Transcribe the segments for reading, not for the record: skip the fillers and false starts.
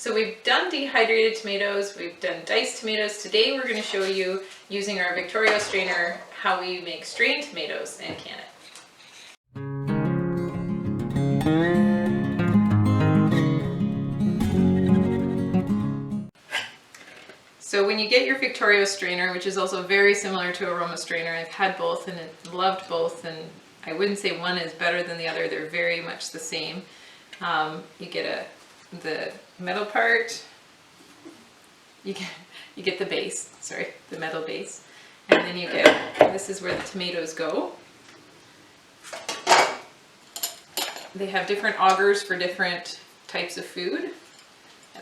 So we've done dehydrated tomatoes, we've done diced tomatoes. Today we're going to show you, using our Victorio Strainer, how we make strained tomatoes and can it. So when you get your Victorio Strainer, which is also very similar to Aroma Strainer, I've had both and loved both, and I wouldn't say one is better than the other, they're very much the same. You get the metal part, you get the base, sorry, the metal base, and then you get, this is where the tomatoes go. They have different augers for different types of food.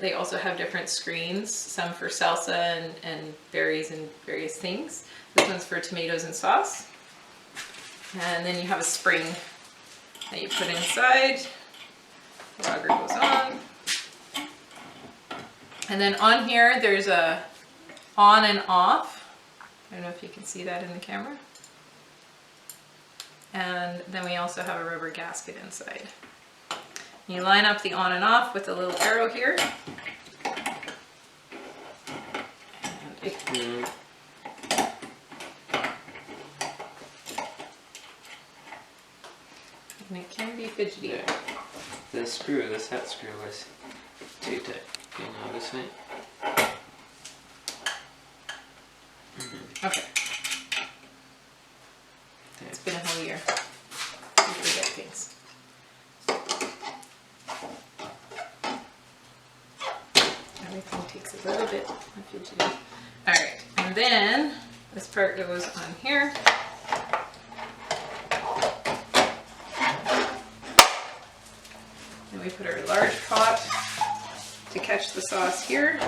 They also have different screens, some for salsa and berries and various things. This one's for tomatoes and sauce. And then you have a spring that you put inside. The auger goes on. And then on here, there's a on and off. I don't know if you can see that in the camera. And then we also have a rubber gasket inside. You line up the on and off with a little arrow here. And it can be fidgety. Yeah. The screw, the set screw was too tight. You know this way? Okay. It's been a whole year. You forget things. Everything takes a little bit of fidgeting. Alright, and then this part goes on here. And we put our large pot to catch the sauce here.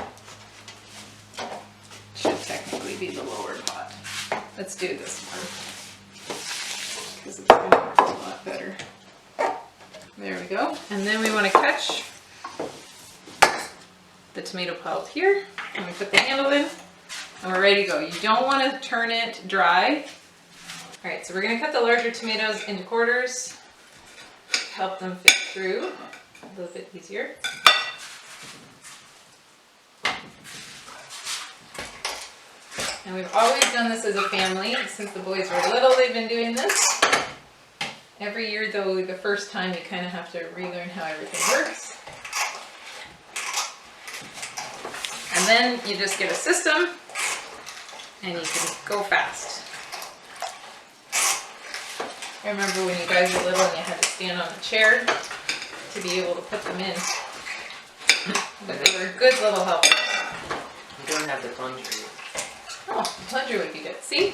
Should technically be the lower pot. Let's do this one, because it's going to work a lot better. There we go. And then we want to catch the tomato pulp here, and we put the handle in, and we're ready to go. You don't want to turn it dry. All right, so we're going to cut the larger tomatoes into quarters, help them fit through a little bit easier. And we've always done this as a family. Since the boys were little, they've been doing this. Every year, though, the first time you kind of have to relearn how everything works. And then you just get a system, and you can go fast. I remember when you guys were little and you had to stand on a chair to be able to put them in. But they were good little helpers. You don't have the plunger. Oh, the plunger would be good. See?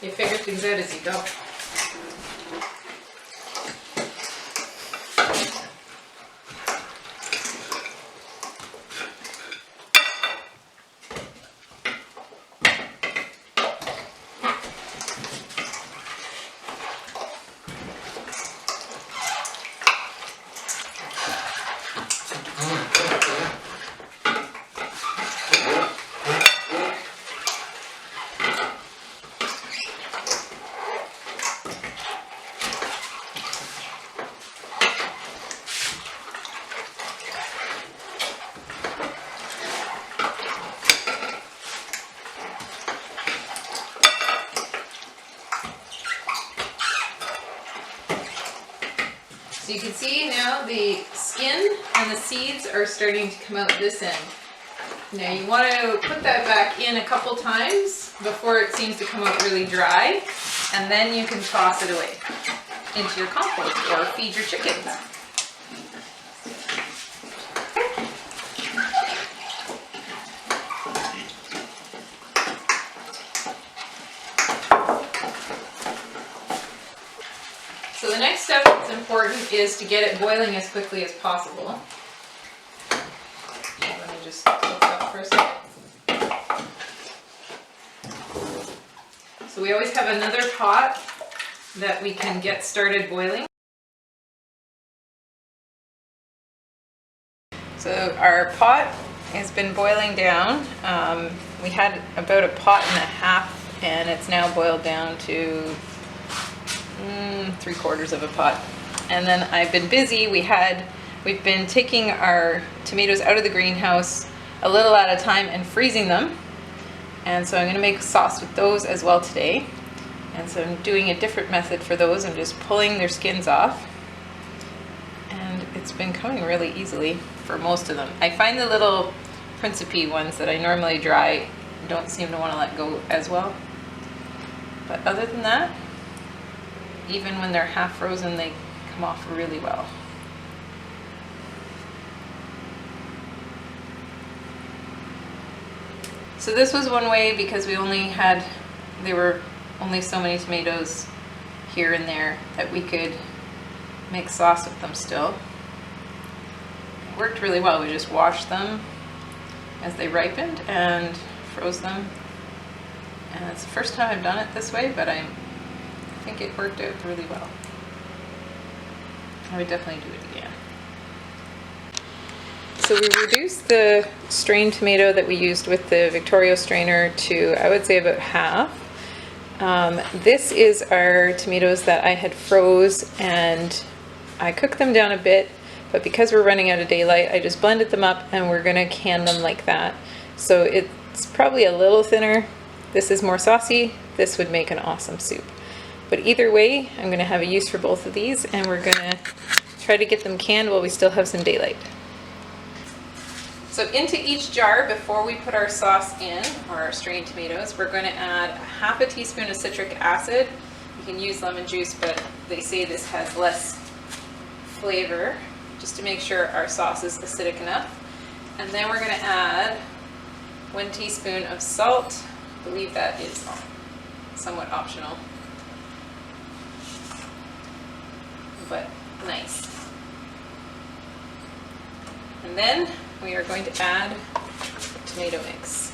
You figure things out as you go. So you can see now the skin and the seeds are starting to come out this end. Now you want to put that back in a couple times before it seems to come out really dry, and then you can toss it away into your compost or feed your chickens. So the next step that's important is to get it boiling as quickly as possible. Let me just look up for a second. So we always have another pot that we can get started boiling. So our pot has been boiling down. We had about a pot and a half, and it's now boiled down to 3/4 of a pot. And then I've been busy. We had we've been taking our tomatoes out of the greenhouse a little at a time and freezing them. And so I'm gonna make sauce with those as well today. And so I'm doing a different method for those. I'm just pulling their skins off. And it's been coming really easily for most of them. I find the little Principe ones that I normally dry don't seem to want to let go as well. But other than that, even when they're half frozen, they come off really well. So this was one way because there were only so many tomatoes here and there that we could make sauce with them still. It worked really well. We just washed them as they ripened and froze them. And it's the first time I've done it this way, but I think it worked out really well. I would definitely do it again. So we reduced the strained tomato that we used with the Victorio Strainer to, I would say, about half. This is our tomatoes that I had froze, and I cooked them down a bit, but because we're running out of daylight, I just blended them up and we're gonna can them like that. So it's probably a little thinner. This is more saucy. This would make an awesome soup. But either way, I'm gonna have a use for both of these, and we're gonna try to get them canned while we still have some daylight. So into each jar, before we put our sauce in, or our strained tomatoes, we're gonna add half a teaspoon of citric acid. You can use lemon juice, but they say this has less flavor, just to make sure our sauce is acidic enough. And then we're gonna add 1 teaspoon of salt. I believe that is somewhat optional, but nice. And then we are going to add tomato mix.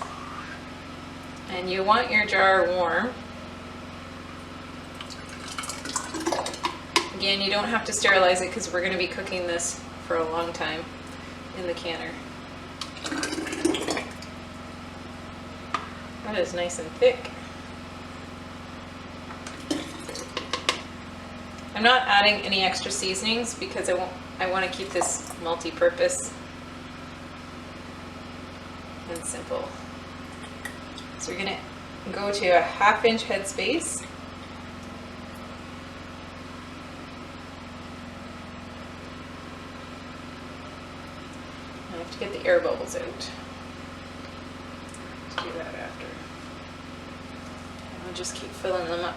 And you want your jar warm. Again, you don't have to sterilize it because we're going to be cooking this for a long time in the canner. That is nice and thick. I'm not adding any extra seasonings because I want to keep this multi-purpose and simple. So we're going to go to a 1/2 inch headspace. I have to get the air bubbles out. Let's do that after. And we'll just keep filling them up.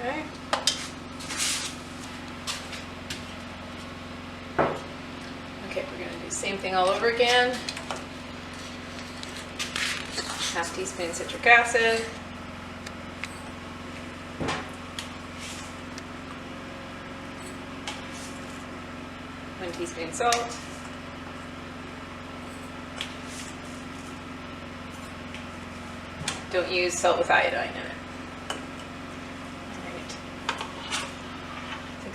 Okay. Okay, we're going to do the same thing all over again. 1/2 teaspoon citric acid. One teaspoon salt. Don't use salt with iodine in it.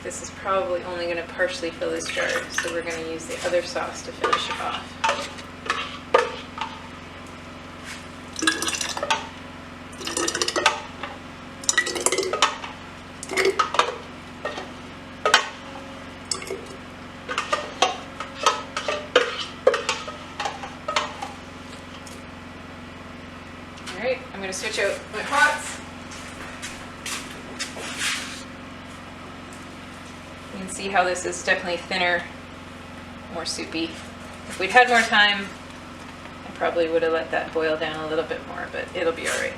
This is probably only going to partially fill this jar, so we're going to use the other sauce to finish it off. Alright, I'm going to switch out my pots. You can see how this is definitely thinner, more soupy. If we'd had more time, I probably would have let that boil down a little bit more, but it'll be all right.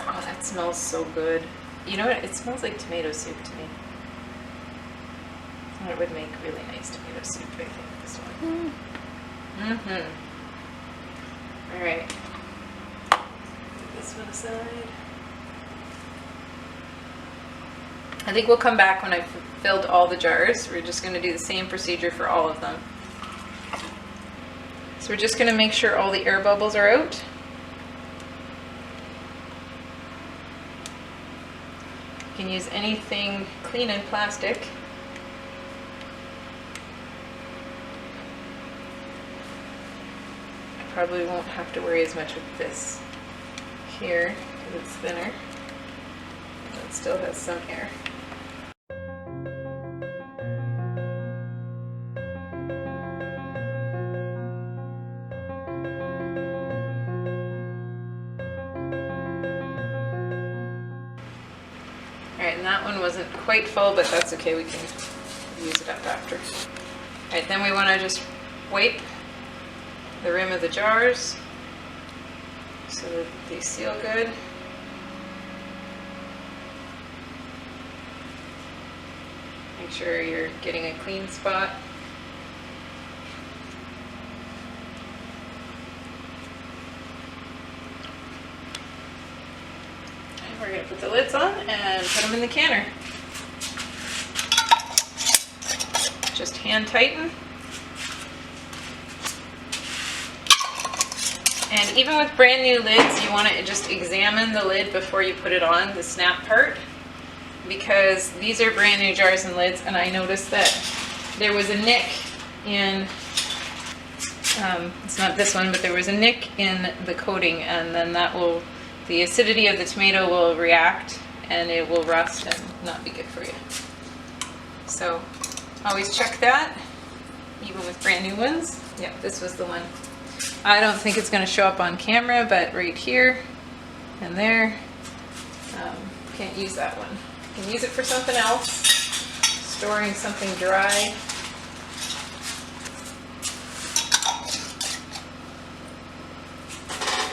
Oh, that smells so good. You know what? It smells like tomato soup to me. It would make really nice tomato soup, I think, this one. Mm-hmm. All right. Put this one aside. I think we'll come back when I've filled all the jars. We're just going to do the same procedure for all of them. So we're just going to make sure all the air bubbles are out. You can use anything clean and plastic. I probably won't have to worry as much with this here because it's thinner. But it still has some air. Alright, and that one wasn't quite full, but that's okay, we can use it up after. Alright, then we want to just wipe the rim of the jars so that they seal good. Make sure you're getting a clean spot. We're going to put the lids on and put them in the canner. Just hand tighten. And even with brand new lids, you want to just examine the lid before you put it on, the snap part, because these are brand new jars and lids, and I noticed that there was a nick in, it's not this one, but there was a nick in the coating, and then that will, the acidity of the tomato will react and it will rust and not be good for you. So always check that, even with brand new ones. Yeah, this was the one. I don't think it's going to show up on camera, but right here and there, can't use that one. You can use it for something else, storing something dry.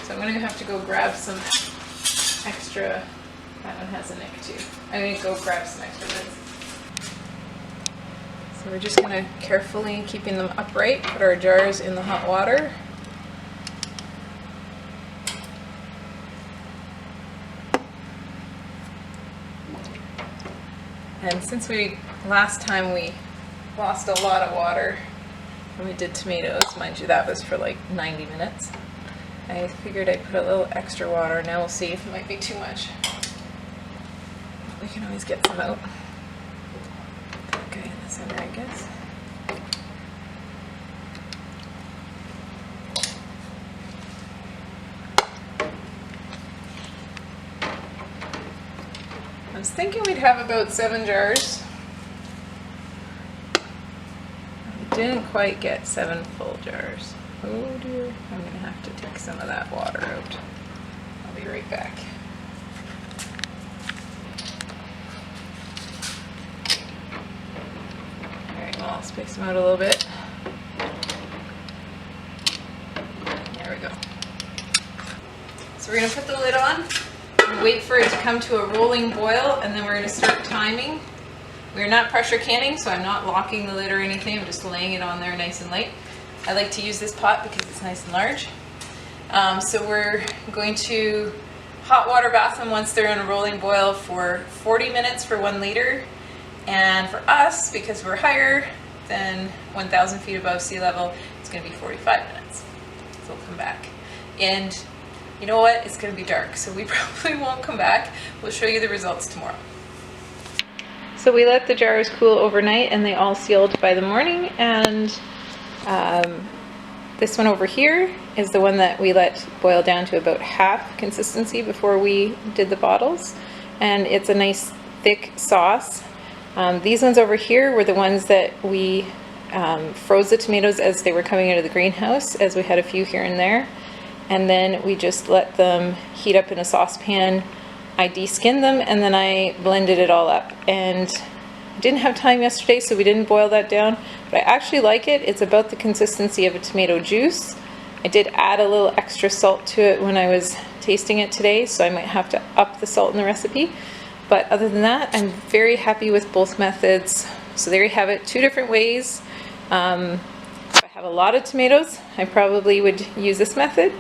So I'm going to have to go grab some extra, that one has a nick too. I'm going to go grab some extra lids. So we're just going to carefully, keeping them upright, put our jars in the hot water. And since last time we lost a lot of water when we did tomatoes, mind you that was for like 90 minutes, I figured I'd put a little extra water. Now we'll see if it might be too much. We can always get some out. Okay, in the center, I guess. I was thinking we'd have about 7 jars. We didn't quite get 7 full jars. Oh dear, I'm going to have to take some of that water out. I'll be right back. Alright, well, I'll space them out a little bit. There we go. So we're going to put the lid on and wait for it to come to a rolling boil, and then we're going to start timing. We're not pressure canning, so I'm not locking the lid or anything. I'm just laying it on there nice and light. I like to use this pot because it's nice and large. So we're going to hot water bath them once they're in a rolling boil for 40 minutes for 1 liter. And for us, because we're higher than 1,000 feet above sea level, it's going to be 45 minutes. So we'll come back. And you know what? It's going to be dark, so we probably won't come back. We'll show you the results tomorrow. So we let the jars cool overnight and they all sealed by the morning, and this one over here is the one that we let boil down to about half consistency before we did the bottles, and it's a nice thick sauce. These ones over here were the ones that we froze the tomatoes as they were coming out of the greenhouse, as we had a few here and there, and then we just let them heat up in a saucepan. I de-skinned them and then I blended it all up, and I didn't have time yesterday so we didn't boil that down, but I actually like it. It's about the consistency of a tomato juice. I did add a little extra salt to it when I was tasting it today, so I might have to up the salt in the recipe, but other than that I'm very happy with both methods. So there you have it, 2 different ways. If I have a lot of tomatoes I probably would use this method,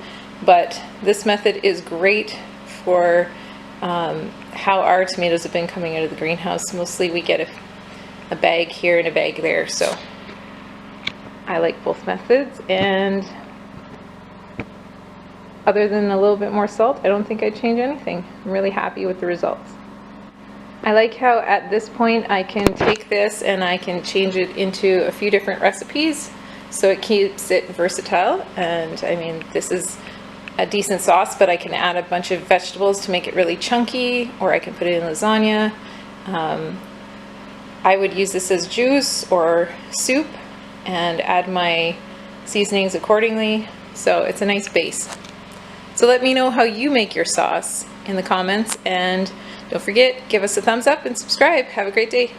but this method is great for how our tomatoes have been coming out of the greenhouse. Mostly we get a bag here and a bag there, so I like both methods, and other than a little bit more salt, I don't think I'd change anything. I'm really happy with the results. I like how at this point I can take this and I can change it into a few different recipes, so it keeps it versatile. And I mean, this is a decent sauce, but I can add a bunch of vegetables to make it really chunky, or I can put it in lasagna. I would use this as juice or soup and add my seasonings accordingly, so it's a nice base. So let me know how you make your sauce in the comments, and don't forget, give us a thumbs up and subscribe. Have a great day.